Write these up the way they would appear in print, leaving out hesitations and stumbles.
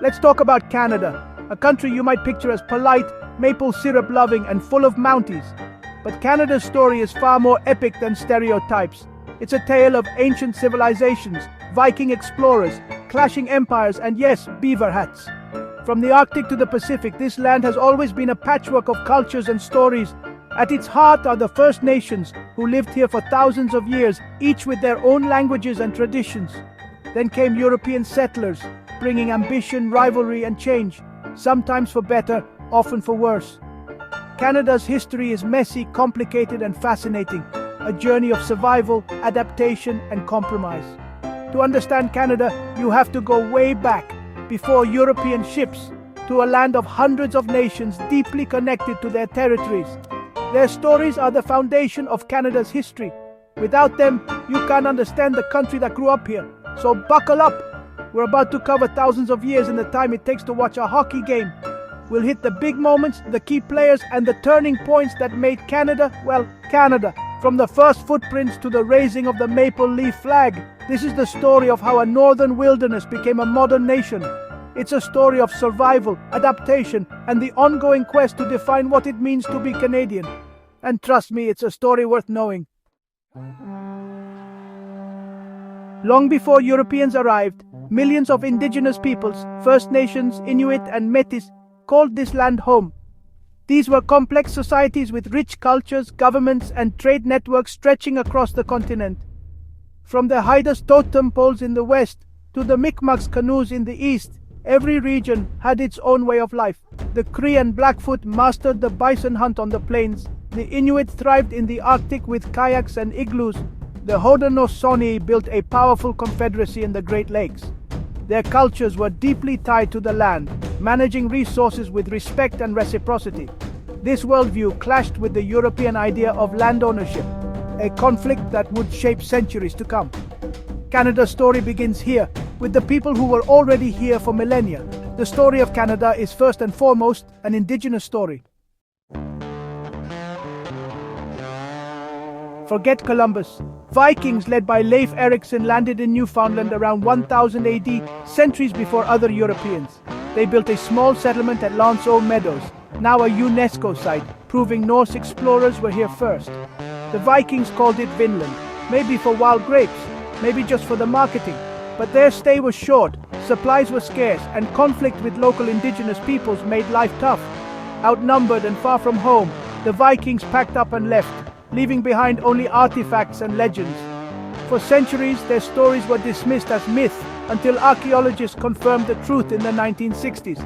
Let's talk about Canada, a country you might picture as polite, maple syrup loving, and full of Mounties. But Canada's story is far more epic than stereotypes. It's a tale of ancient civilizations, Viking explorers, clashing empires, and yes, beaver hats. From the Arctic to the Pacific, this land has always been a patchwork of cultures and stories. At its heart are the First Nations, who lived here for thousands of years, each with their own languages and traditions. Then came European settlers, bringing ambition, rivalry, and change, sometimes for better, often for worse. Canada's history is messy, complicated, and fascinating, a journey of survival, adaptation, and compromise. To understand Canada, you have to go way back, before European ships, to a land of hundreds of nations deeply connected to their territories. Their stories are the foundation of Canada's history. Without them, you can't understand the country that grew up here. So buckle up. We're about to cover thousands of years in the time it takes to watch a hockey game. We'll hit the big moments, the key players, and the turning points that made Canada, well, Canada. From the first footprints to the raising of the maple leaf flag, this is the story of how a northern wilderness became a modern nation. It's a story of survival, adaptation, and the ongoing quest to define what it means to be Canadian. And trust me, it's a story worth knowing. Long before Europeans arrived, millions of indigenous peoples, First Nations, Inuit, and Métis, called this land home. These were complex societies with rich cultures, governments, and trade networks stretching across the continent. From the Haida's totem poles in the west to the Mi'kmaq's canoes in the east, every region had its own way of life. The Cree and Blackfoot mastered the bison hunt on the plains. The Inuit thrived in the Arctic with kayaks and igloos. The Haudenosaunee built a powerful confederacy in the Great Lakes. Their cultures were deeply tied to the land, managing resources with respect and reciprocity. This worldview clashed with the European idea of land ownership, a conflict that would shape centuries to come. Canada's story begins here, with the people who were already here for millennia. The story of Canada is first and foremost an Indigenous story. Forget Columbus. Vikings led by Leif Erikson landed in Newfoundland around 1000 AD, centuries before other Europeans. They built a small settlement at Lanceau Meadows, now a UNESCO site, proving Norse explorers were here first. The Vikings called it Vinland, maybe for wild grapes, maybe just for the marketing. But their stay was short, supplies were scarce, and conflict with local indigenous peoples made life tough. Outnumbered and far from home, the Vikings packed up and left, leaving behind only artifacts and legends. For centuries, their stories were dismissed as myth until archaeologists confirmed the truth in the 1960s.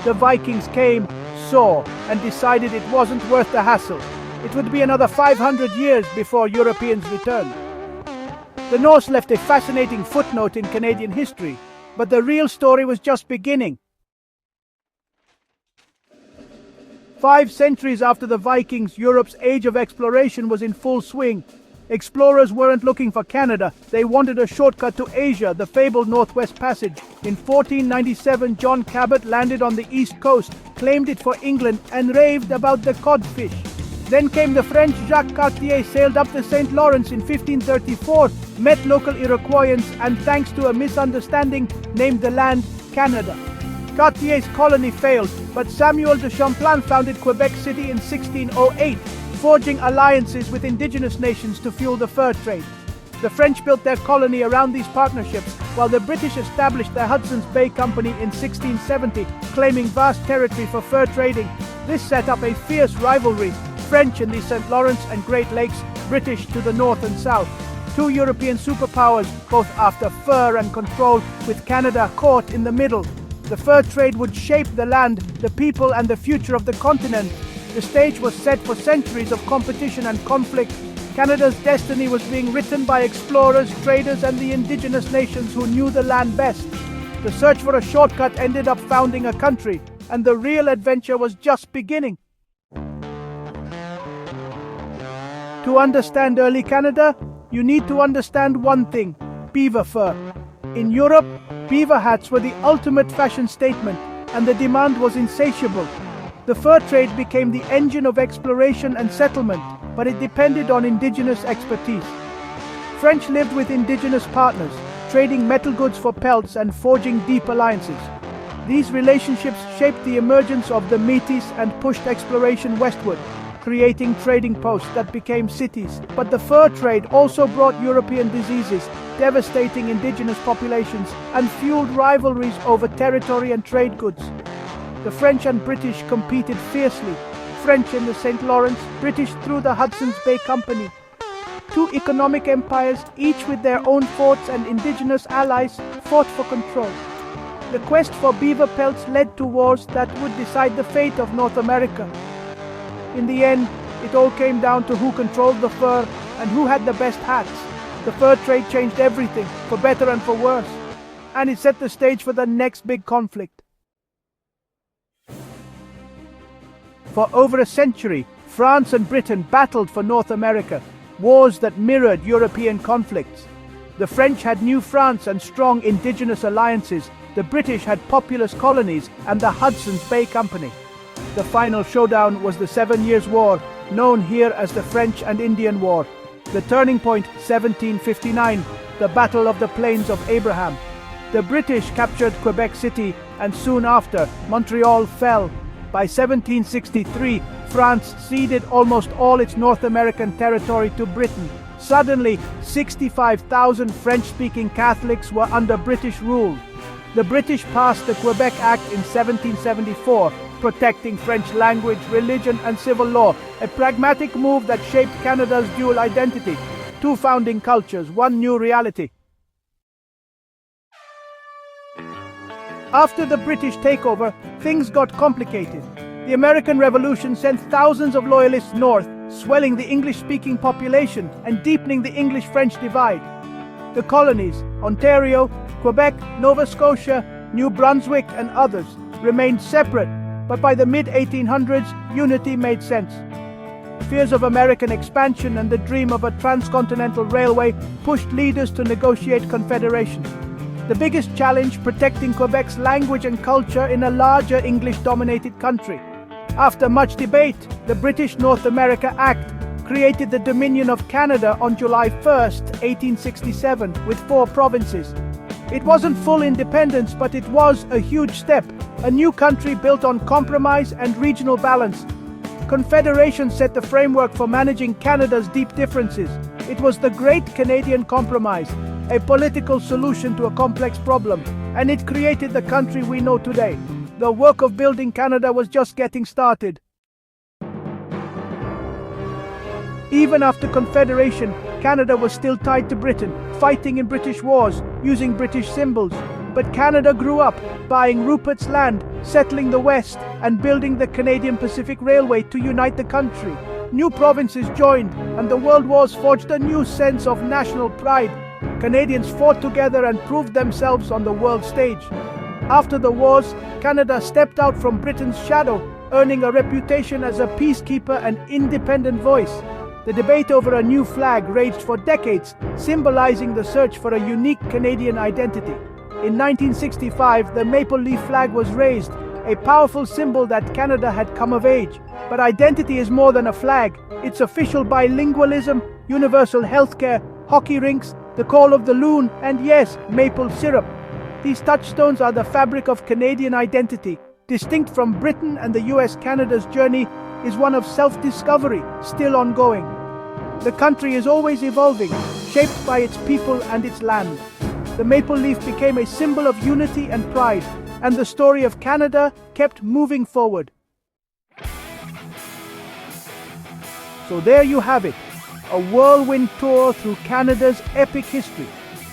The Vikings came, saw, and decided it wasn't worth the hassle. It would be another 500 years before Europeans returned. The Norse left a fascinating footnote in Canadian history, but the real story was just beginning. 5 centuries after the Vikings, Europe's age of exploration was in full swing. Explorers weren't looking for Canada, they wanted a shortcut to Asia, the fabled Northwest Passage. In 1497, John Cabot landed on the east coast, claimed it for England, and raved about the codfish. Then came the French. Jacques Cartier sailed up the St. Lawrence in 1534, met local Iroquoians, and thanks to a misunderstanding, named the land Canada. Cartier's colony failed, but Samuel de Champlain founded Quebec City in 1608, forging alliances with indigenous nations to fuel the fur trade. The French built their colony around these partnerships, while the British established the Hudson's Bay Company in 1670, claiming vast territory for fur trading. This set up a fierce rivalry, French in the St. Lawrence and Great Lakes, British to the north and south. 2 European superpowers, both after fur and control, with Canada caught in the middle. The fur trade would shape the land, the people, and the future of the continent. The stage was set for centuries of competition and conflict. Canada's destiny was being written by explorers, traders, and the indigenous nations who knew the land best. The search for a shortcut ended up founding a country, and the real adventure was just beginning. To understand early Canada, you need to understand one thing: beaver fur. In Europe, beaver hats were the ultimate fashion statement, and the demand was insatiable. The fur trade became the engine of exploration and settlement, but it depended on indigenous expertise. French lived with indigenous partners, trading metal goods for pelts and forging deep alliances. These relationships shaped the emergence of the Métis and pushed exploration westward, creating trading posts that became cities. But the fur trade also brought European diseases, devastating indigenous populations, and fueled rivalries over territory and trade goods. The French and British competed fiercely, French in the St. Lawrence, British through the Hudson's Bay Company. Two economic empires, each with their own forts and indigenous allies, fought for control. The quest for beaver pelts led to wars that would decide the fate of North America. In the end, it all came down to who controlled the fur and who had the best hats. The fur trade changed everything, for better and for worse, and it set the stage for the next big conflict. For over a century, France and Britain battled for North America, wars that mirrored European conflicts. The French had New France and strong indigenous alliances. The British had populous colonies and the Hudson's Bay Company. The final showdown was the 7 Years' War, known here as the French and Indian War. The turning point, 1759, the Battle of the Plains of Abraham. The British captured Quebec City, and soon after, Montreal fell. By 1763, France ceded almost all its North American territory to Britain. Suddenly, 65,000 French-speaking Catholics were under British rule. The British passed the Quebec Act in 1774, protecting French language, religion, and civil law, a pragmatic move that shaped Canada's dual identity. Two founding cultures, one new reality. After the British takeover, things got complicated. The American Revolution sent thousands of loyalists north, swelling the English-speaking population and deepening the English-French divide. The colonies, Ontario, Quebec, Nova Scotia, New Brunswick, and others, remained separate, but by the mid-1800s, unity made sense. Fears of American expansion and the dream of a transcontinental railway pushed leaders to negotiate confederation. The biggest challenge, protecting Quebec's language and culture in a larger English-dominated country. After much debate, the British North America Act created the Dominion of Canada on July 1st, 1867, with 4 provinces. It wasn't full independence, but it was a huge step, a new country built on compromise and regional balance. Confederation set the framework for managing Canada's deep differences. It was the Great Canadian Compromise, a political solution to a complex problem, and it created the country we know today. The work of building Canada was just getting started. Even after Confederation, Canada was still tied to Britain, fighting in British wars, using British symbols. But Canada grew up, buying Rupert's Land, settling the West, and building the Canadian Pacific Railway to unite the country. New provinces joined, and the World Wars forged a new sense of national pride. Canadians fought together and proved themselves on the world stage. After the wars, Canada stepped out from Britain's shadow, earning a reputation as a peacekeeper and independent voice. The debate over a new flag raged for decades, symbolizing the search for a unique Canadian identity. In 1965, the maple leaf flag was raised, a powerful symbol that Canada had come of age. But identity is more than a flag. It's official bilingualism, universal healthcare, hockey rinks, the call of the loon, and yes, maple syrup. These touchstones are the fabric of Canadian identity. Distinct from Britain and the US, Canada's journey is one of self-discovery, still ongoing. The country is always evolving, shaped by its people and its land. The maple leaf became a symbol of unity and pride, and the story of Canada kept moving forward. So there you have it, a whirlwind tour through Canada's epic history.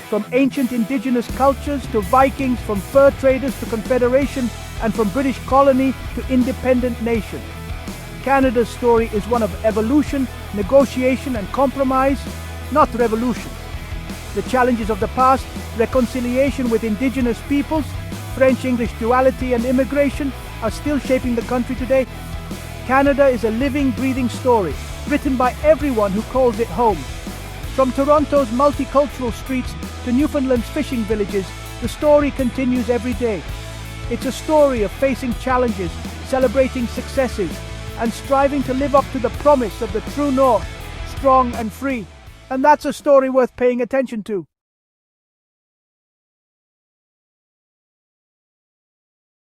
From ancient Indigenous cultures to Vikings, from fur traders to Confederation, and from British colony to independent nation. Canada's story is one of evolution, negotiation, and compromise, not revolution. The challenges of the past, reconciliation with Indigenous peoples, French-English duality, and immigration are still shaping the country today. Canada is a living, breathing story, written by everyone who calls it home. From Toronto's multicultural streets to Newfoundland's fishing villages, the story continues every day. It's a story of facing challenges, celebrating successes, and striving to live up to the promise of the true North, strong and free. And that's a story worth paying attention to.